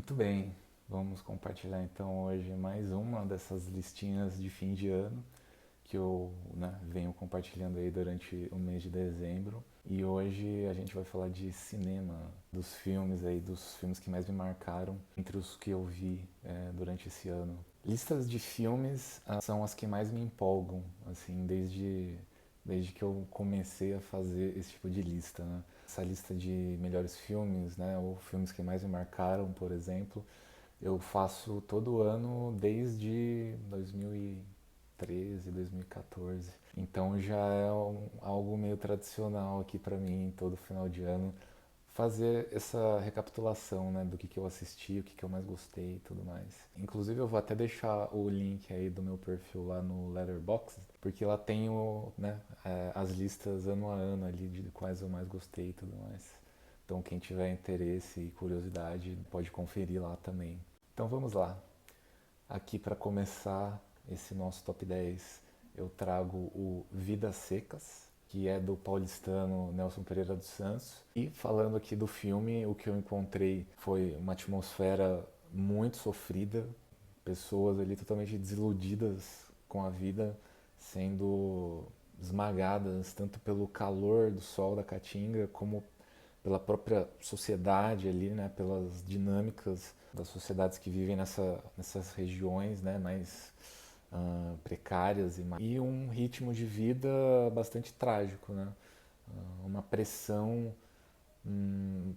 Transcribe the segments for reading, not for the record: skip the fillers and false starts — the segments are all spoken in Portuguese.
Muito bem, vamos compartilhar então hoje mais uma dessas listinhas de fim de ano que eu venho compartilhando aí durante o mês de dezembro. E hoje a gente vai falar de cinema, dos filmes que mais me marcaram entre os que eu vi durante esse ano. Listas de filmes são as que mais me empolgam, assim, desde que eu comecei a fazer esse tipo de lista, né? Essa lista de melhores filmes, né, ou filmes que mais me marcaram, por exemplo, eu faço todo ano desde 2013, 2014. Então já é algo meio tradicional aqui para mim, todo final de ano, fazer essa recapitulação, né, do que eu assisti, o que eu mais gostei e tudo mais. Inclusive eu vou até deixar o link aí do meu perfil lá no Letterboxd, porque lá tem as listas ano a ano ali de quais eu mais gostei e tudo mais. Então quem tiver interesse e curiosidade pode conferir lá também. Então vamos lá. Aqui para começar esse nosso top 10, eu trago o Vidas Secas, que é do paulistano Nelson Pereira dos Santos. E falando aqui do filme, o que eu encontrei foi uma atmosfera muito sofrida, pessoas ali totalmente desiludidas com a vida, sendo esmagadas tanto pelo calor do sol da Caatinga como pela própria sociedade ali, né, pelas dinâmicas das sociedades que vivem nessas regiões, né, mais precárias e um ritmo de vida bastante trágico, né, uma pressão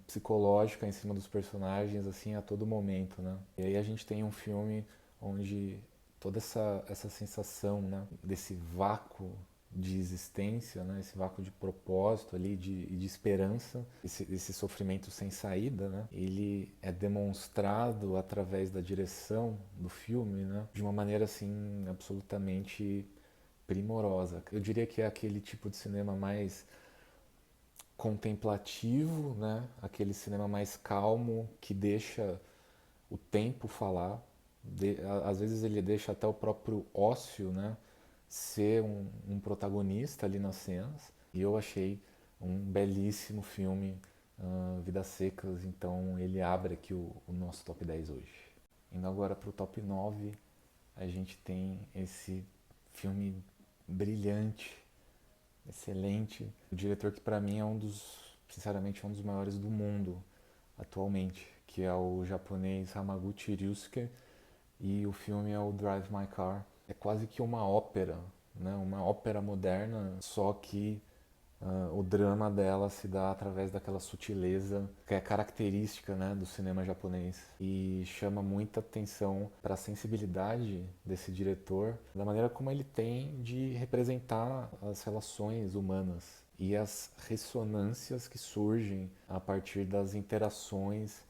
psicológica em cima dos personagens assim a todo momento, né. E aí a gente tem um filme onde toda essa sensação, né, desse vácuo de existência, né, esse vácuo de propósito ali, de esperança, esse sofrimento sem saída, né, ele é demonstrado através da direção do filme, né, de uma maneira assim absolutamente primorosa. Eu diria que é aquele tipo de cinema mais contemplativo, né, aquele cinema mais calmo que deixa o tempo falar. Às vezes ele deixa até o próprio ócio, né, ser um protagonista ali nas cenas. E eu achei um belíssimo filme, Vidas Secas, então ele abre aqui o nosso top 10 hoje. Indo agora para o top 9, a gente tem esse filme brilhante, excelente. O diretor que para mim é sinceramente, é um dos maiores do mundo atualmente, que é o japonês Hamaguchi Ryusuke, e o filme é o Drive My Car. É quase que uma ópera, né? Uma ópera moderna, só que o drama dela se dá através daquela sutileza que é característica, né, do cinema japonês e chama muita atenção para a sensibilidade desse diretor, da maneira como ele tem de representar as relações humanas e as ressonâncias que surgem a partir das interações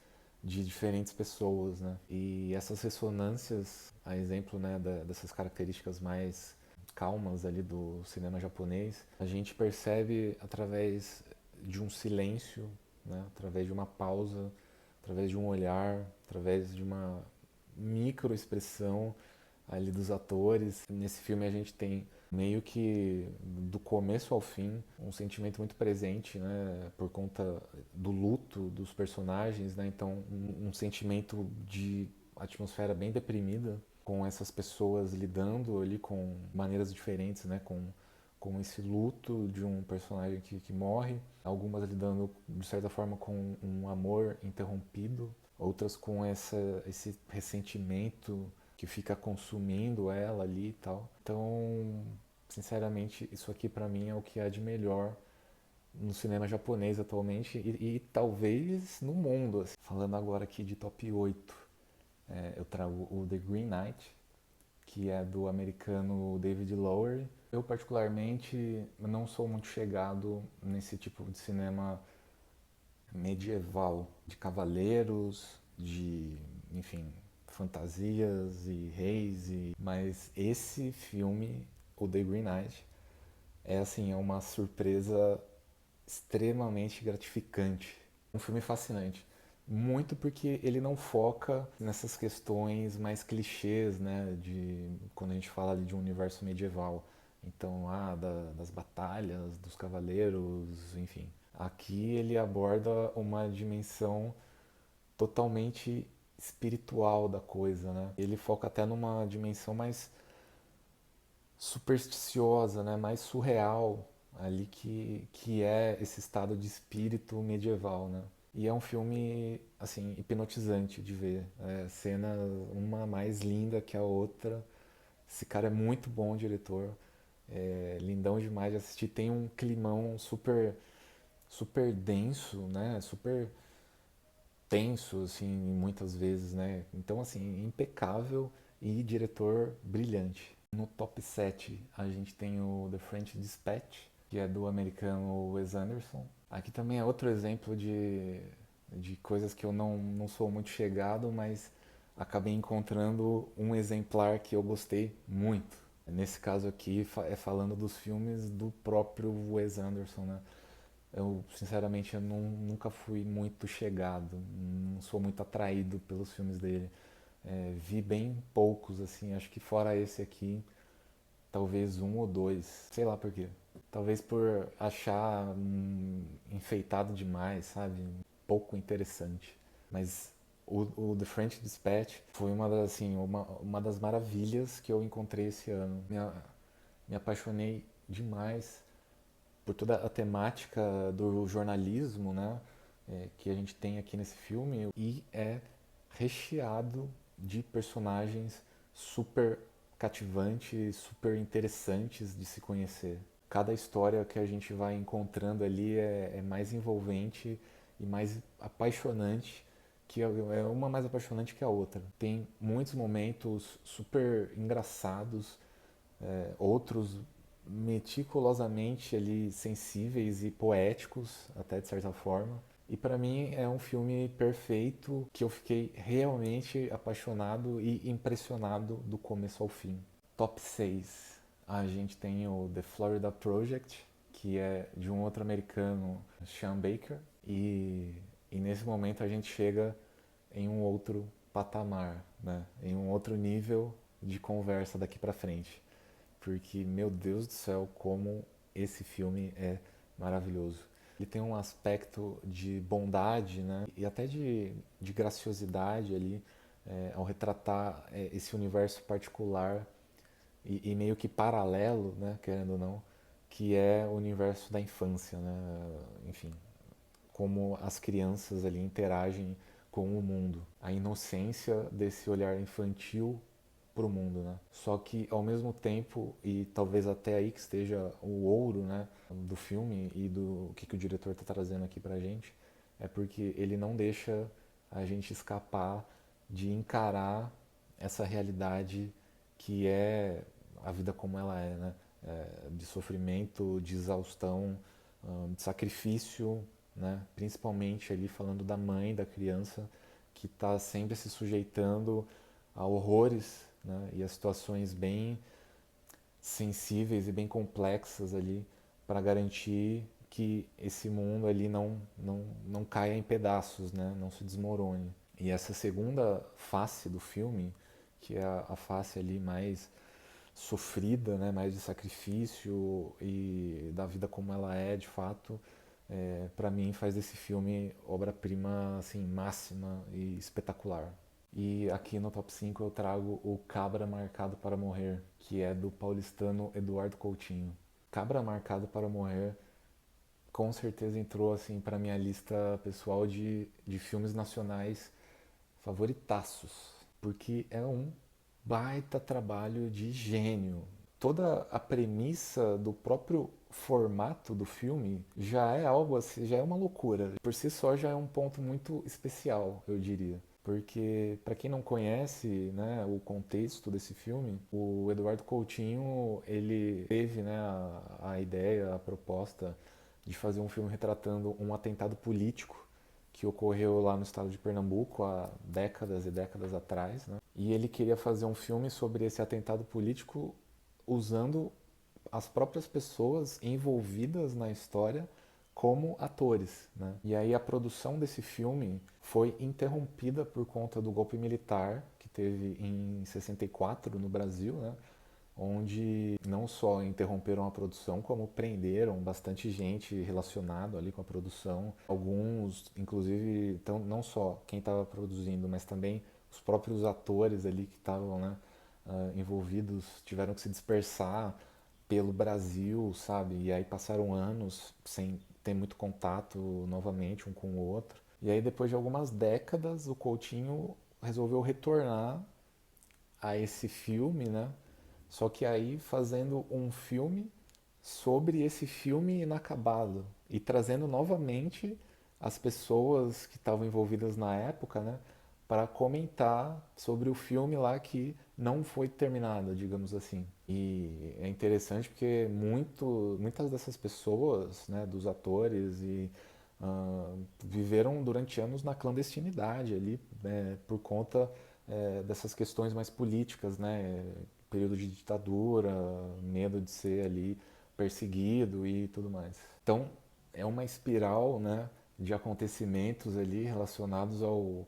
de diferentes pessoas, né? E essas ressonâncias, a exemplo, né, dessas características mais calmas ali do cinema japonês, a gente percebe através de um silêncio, né, através de uma pausa, através de um olhar, através de uma microexpressão ali dos atores. Nesse filme a gente tem meio que do começo ao fim um sentimento muito presente, né, por conta do luto dos personagens, né, então um sentimento de atmosfera bem deprimida com essas pessoas lidando ali com maneiras diferentes, né, com esse luto de um personagem que morre, algumas lidando de certa forma com um amor interrompido, outras com esse ressentimento que fica consumindo ela ali e tal. Então, sinceramente, isso aqui pra mim é o que há de melhor no cinema japonês atualmente e talvez no mundo. Assim. Falando agora aqui de top 8, eu trago o The Green Knight, que é do americano David Lowery. Eu particularmente não sou muito chegado nesse tipo de cinema medieval, de cavaleiros, de, enfim, fantasias e reis, mas esse filme, o The Green Knight, é assim, é uma surpresa extremamente gratificante. Um filme fascinante. Muito porque ele não foca nessas questões mais clichês, né, de quando a gente fala ali de um universo medieval. Então, das batalhas, dos cavaleiros, enfim. Aqui ele aborda uma dimensão totalmente espiritual da coisa, né? Ele foca até numa dimensão mais supersticiosa, né? Mais surreal ali que é esse estado de espírito medieval, né? E é um filme, assim, hipnotizante de ver. É, cena uma mais linda que a outra. Esse cara é muito bom diretor. É lindão demais de assistir. Tem um climão super denso, né? Super tenso, assim, muitas vezes, né? Então, assim, impecável e diretor brilhante. No top 7 a gente tem o The French Dispatch, que é do americano Wes Anderson. Aqui também é outro exemplo de coisas que eu não sou muito chegado, mas acabei encontrando um exemplar que eu gostei muito. Nesse caso aqui é falando dos filmes do próprio Wes Anderson, né? Eu, sinceramente, nunca fui muito chegado, não sou muito atraído pelos filmes dele. É, vi bem poucos, assim, acho que fora esse aqui, talvez um ou dois, sei lá por quê. Talvez por achar enfeitado demais, sabe? Pouco interessante. Mas o The French Dispatch foi uma das maravilhas que eu encontrei esse ano. Me apaixonei demais por toda a temática do jornalismo, né, que a gente tem aqui nesse filme, e é recheado de personagens super cativantes, super interessantes de se conhecer. Cada história que a gente vai encontrando ali é mais envolvente e mais apaixonante, é uma mais apaixonante que a outra. Tem muitos momentos super engraçados, outros meticulosamente ali sensíveis e poéticos, até de certa forma. E para mim é um filme perfeito que eu fiquei realmente apaixonado e impressionado do começo ao fim. Top 6. A gente tem o The Florida Project, que é de um outro americano, Sean Baker, e nesse momento a gente chega em um outro patamar, né? Em um outro nível de conversa daqui para frente. Porque, meu Deus do céu, como esse filme é maravilhoso. Ele tem um aspecto de bondade, né? E até de graciosidade ali, ao retratar esse universo particular e meio que paralelo, né? Querendo ou não, que é o universo da infância, né? Enfim, como as crianças ali interagem com o mundo. A inocência desse olhar infantil para o mundo, né? Só que ao mesmo tempo, e talvez até aí que esteja o ouro, né, do filme e do que o diretor está trazendo aqui pra gente, é porque ele não deixa a gente escapar de encarar essa realidade que é a vida como ela é, né? De sofrimento, de exaustão, de sacrifício, né? Principalmente ali falando da mãe da criança que está sempre se sujeitando a horrores, né? E a situações bem sensíveis e bem complexas ali para garantir que esse mundo ali não caia em pedaços, né? Não se desmorone. E essa segunda face do filme, que é a face ali mais sofrida, né, mais de sacrifício e da vida como ela é de fato, para mim faz desse filme obra-prima assim máxima e espetacular. E aqui no top 5 eu trago o Cabra Marcado para Morrer, que é do paulistano Eduardo Coutinho. Cabra Marcado para Morrer com certeza entrou assim para minha lista pessoal de filmes nacionais favoritaços, porque é um baita trabalho de gênio. Toda a premissa do próprio formato do filme já é algo assim, já é uma loucura. Por si só já é um ponto muito especial, eu diria. Porque para quem não conhece, né, o contexto desse filme, o Eduardo Coutinho ele teve, né, a ideia, a proposta de fazer um filme retratando um atentado político que ocorreu lá no estado de Pernambuco há décadas e décadas atrás, né? E ele queria fazer um filme sobre esse atentado político usando as próprias pessoas envolvidas na história como atores, né? E aí a produção desse filme foi interrompida por conta do golpe militar que teve em 64 no Brasil, né? Onde não só interromperam a produção, como prenderam bastante gente relacionada ali com a produção. Alguns, inclusive, então, não só quem estava produzindo, mas também os próprios atores ali que estavam, né, envolvidos tiveram que se dispersar pelo Brasil, sabe? E aí passaram anos sem ter muito contato novamente um com o outro. E aí depois de algumas décadas o Coutinho resolveu retornar a esse filme, né? Só que aí fazendo um filme sobre esse filme inacabado e trazendo novamente as pessoas que estavam envolvidas na época, né, para comentar sobre o filme lá que não foi terminado, digamos assim. E é interessante porque muitas dessas pessoas, né, dos atores viveram durante anos na clandestinidade ali, por conta dessas questões mais políticas, né, período de ditadura, medo de ser ali perseguido e tudo mais. Então, é uma espiral, né, de acontecimentos ali relacionados ao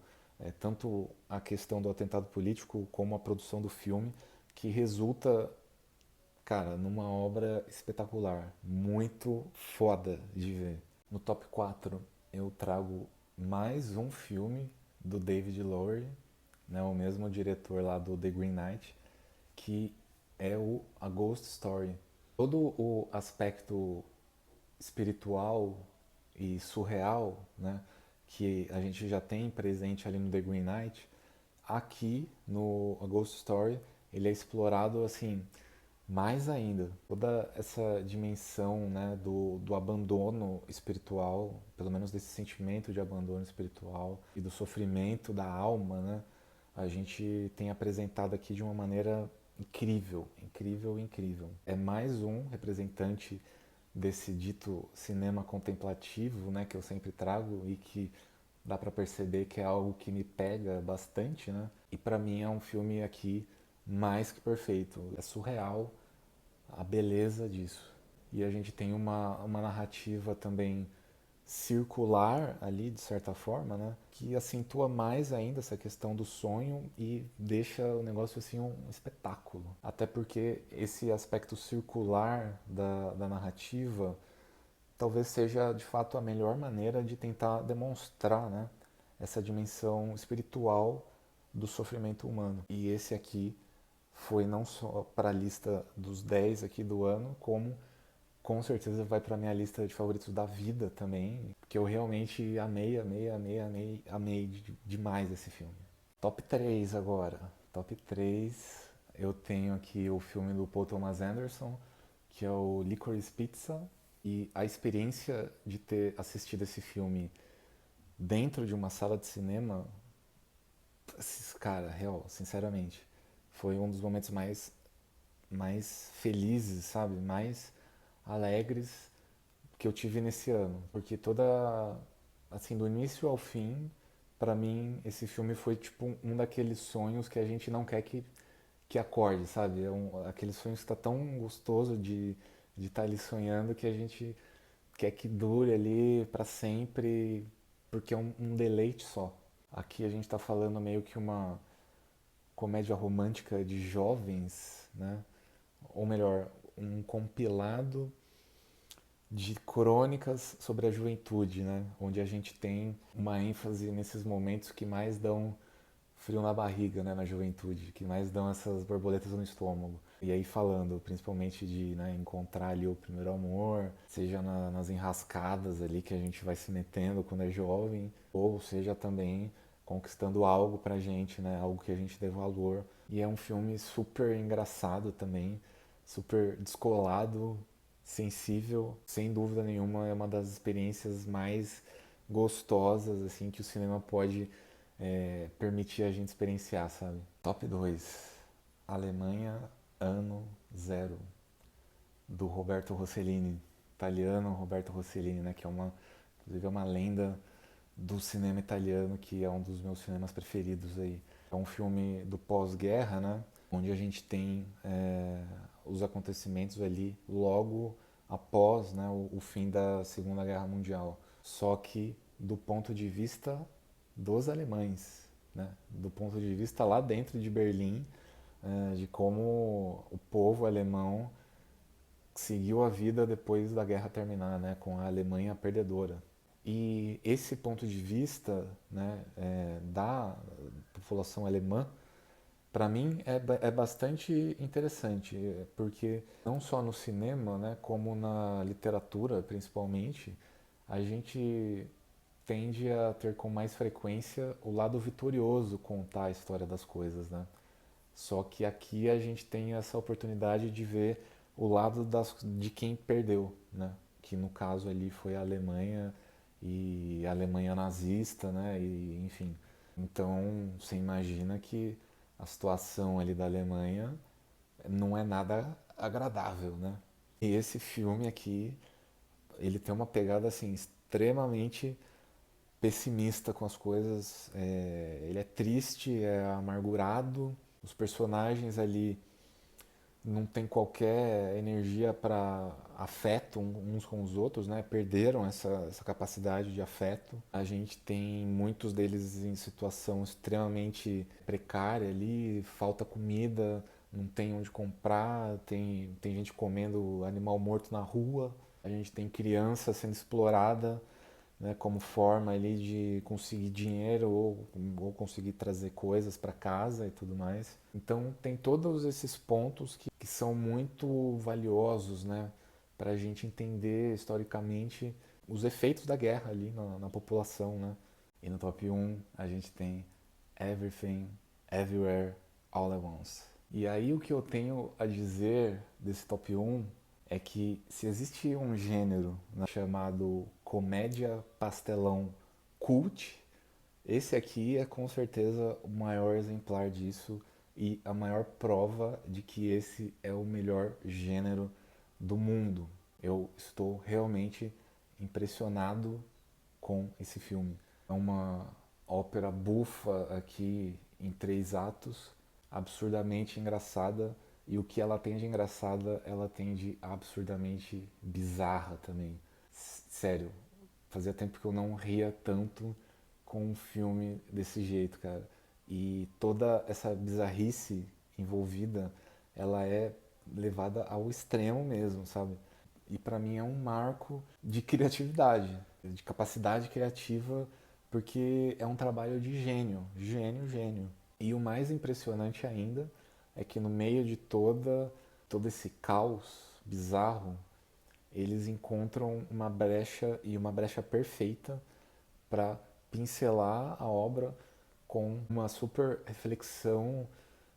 tanto a questão do atentado político como a produção do filme, que resulta, cara, numa obra espetacular, muito foda de ver. No top 4 eu trago mais um filme do David Lowery, né, o mesmo diretor lá do The Green Knight, que é A Ghost Story. Todo o aspecto espiritual e surreal, né, que a gente já tem presente ali no The Green Knight, aqui no A Ghost Story ele é explorado assim mais ainda. Toda essa dimensão, né, do abandono espiritual, pelo menos desse sentimento de abandono espiritual e do sofrimento da alma, né, a gente tem apresentado aqui de uma maneira incrível, incrível, incrível. É mais um representante desse dito cinema contemplativo, né, que eu sempre trago e que dá para perceber que é algo que me pega bastante, né? E para mim é um filme aqui mais que perfeito. É surreal a beleza disso. E a gente tem uma narrativa também circular ali, de certa forma, né? Que acentua mais ainda essa questão do sonho e deixa o negócio assim um espetáculo. Até porque esse aspecto circular da narrativa talvez seja de fato a melhor maneira de tentar demonstrar, né, essa dimensão espiritual do sofrimento humano. E esse aqui foi não só para a lista dos 10 aqui do ano, como com certeza vai para minha lista de favoritos da vida também, porque eu realmente amei, amei, amei, amei, amei demais esse filme. Top 3 agora. Top 3 eu tenho aqui o filme do Paul Thomas Anderson, que é o Licorice Pizza, e a experiência de ter assistido esse filme dentro de uma sala de cinema, cara, real, sinceramente, foi um dos momentos mais felizes, sabe? Mais alegres que eu tive nesse ano. Porque assim, do início ao fim, pra mim, esse filme foi tipo um daqueles sonhos que a gente não quer que acorde, sabe? Aquele sonho que está tão gostoso de estar ali sonhando que a gente quer que dure ali para sempre, porque é um deleite só. Aqui a gente está falando meio que uma comédia romântica de jovens, né? Ou melhor, um compilado de crônicas sobre a juventude, né? Onde a gente tem uma ênfase nesses momentos que mais dão frio na barriga, né, na juventude, que mais dão essas borboletas no estômago. E aí falando principalmente de, né, encontrar ali o primeiro amor, seja nas enrascadas ali que a gente vai se metendo quando é jovem, ou seja também conquistando algo pra gente, né, algo que a gente dê valor. E é um filme super engraçado também, super descolado, sensível, sem dúvida nenhuma é uma das experiências mais gostosas assim que o cinema pode permitir a gente experienciar, sabe? Top 2, Alemanha, ano zero, do Roberto Rossellini, italiano Roberto Rossellini, né? Que inclusive é uma lenda do cinema italiano, que é um dos meus cinemas preferidos aí. É um filme do pós-guerra, né? Onde a gente tem os acontecimentos ali logo após, né, o fim da Segunda Guerra Mundial. Só que do ponto de vista dos alemães, né? Do ponto de vista lá dentro de Berlim, de como o povo alemão seguiu a vida depois da guerra terminar, né? Com a Alemanha perdedora. E esse ponto de vista, né, população alemã, para mim é bastante interessante, porque não só no cinema, né, como na literatura, principalmente, a gente tende a ter com mais frequência o lado vitorioso contar a história das coisas, né? Só que aqui a gente tem essa oportunidade de ver o lado de quem perdeu, né? Que no caso ali foi a Alemanha e a Alemanha nazista, né? E, enfim. Então você imagina que a situação ali da Alemanha não é nada agradável, né? E esse filme aqui, ele tem uma pegada assim extremamente pessimista com as coisas. Ele é triste, é amargurado. Os personagens ali não tem qualquer energia para afeto uns com os outros, né? Perderam essa capacidade de afeto. A gente tem muitos deles em situação extremamente precária ali, falta comida, não tem onde comprar, tem gente comendo animal morto na rua, a gente tem criança sendo explorada, né, como forma ali de conseguir dinheiro ou conseguir trazer coisas para casa e tudo mais. Então tem todos esses pontos que são muito valiosos, né, para a gente entender historicamente os efeitos da guerra ali na população, né. E no top 1 a gente tem Everything, Everywhere, All at Once. E aí o que eu tenho a dizer desse top 1 é que se existe um gênero, né, chamado comédia pastelão cult, esse aqui é com certeza o maior exemplar disso e a maior prova de que esse é o melhor gênero do mundo. Eu estou realmente impressionado com esse filme. É uma ópera bufa aqui em 3 atos, absurdamente engraçada, e o que ela tem de engraçada, ela tem de absurdamente bizarra também. Sério, fazia tempo que eu não ria tanto com um filme desse jeito, cara. E toda essa bizarrice envolvida, ela é levada ao extremo mesmo, sabe? E para mim é um marco de criatividade, de capacidade criativa, porque é um trabalho de gênio, gênio, gênio. E o mais impressionante ainda é que no meio de todo esse caos bizarro, eles encontram uma brecha e uma brecha perfeita para pincelar a obra com uma super reflexão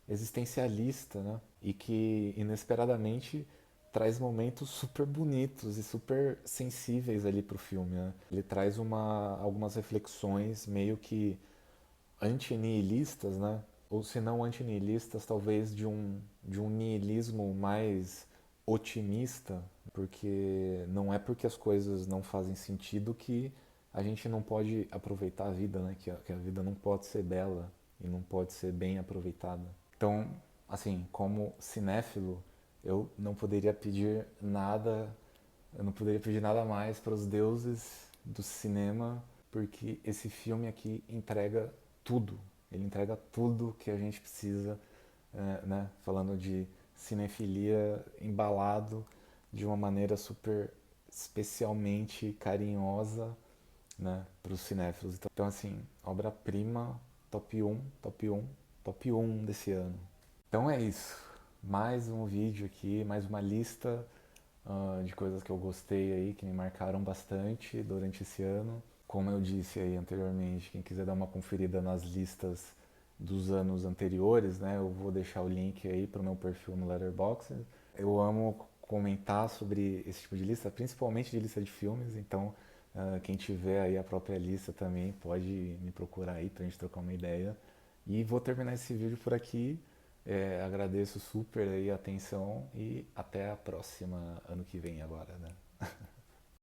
existencialista, né? E que inesperadamente traz momentos super bonitos e super sensíveis ali pro filme, né? Ele traz algumas reflexões meio que antinihilistas, né? Ou se não antinihilistas, talvez de um nihilismo mais otimista, porque não é porque as coisas não fazem sentido que a gente não pode aproveitar a vida, né? Que a vida não pode ser bela e não pode ser bem aproveitada. Então, assim, como cinéfilo, eu não poderia pedir nada mais para os deuses do cinema, porque esse filme aqui entrega tudo. Ele entrega tudo que a gente precisa, né? Falando de cinefilia embalado de uma maneira super especialmente carinhosa, né, para os cinéfilos. Então, assim, obra-prima, top 1, top 1, top 1 desse ano. Então é isso. Mais um vídeo aqui, mais uma lista de coisas que eu gostei aí, que me marcaram bastante durante esse ano. Como eu disse aí anteriormente, quem quiser dar uma conferida nas listas dos anos anteriores, né, eu vou deixar o link aí para o meu perfil no Letterboxd. Eu amo comentar sobre esse tipo de lista, principalmente de lista de filmes, então quem tiver aí a própria lista também pode me procurar aí pra gente trocar uma ideia. E vou terminar esse vídeo por aqui. Agradeço super aí a atenção e até a próxima ano que vem agora, né?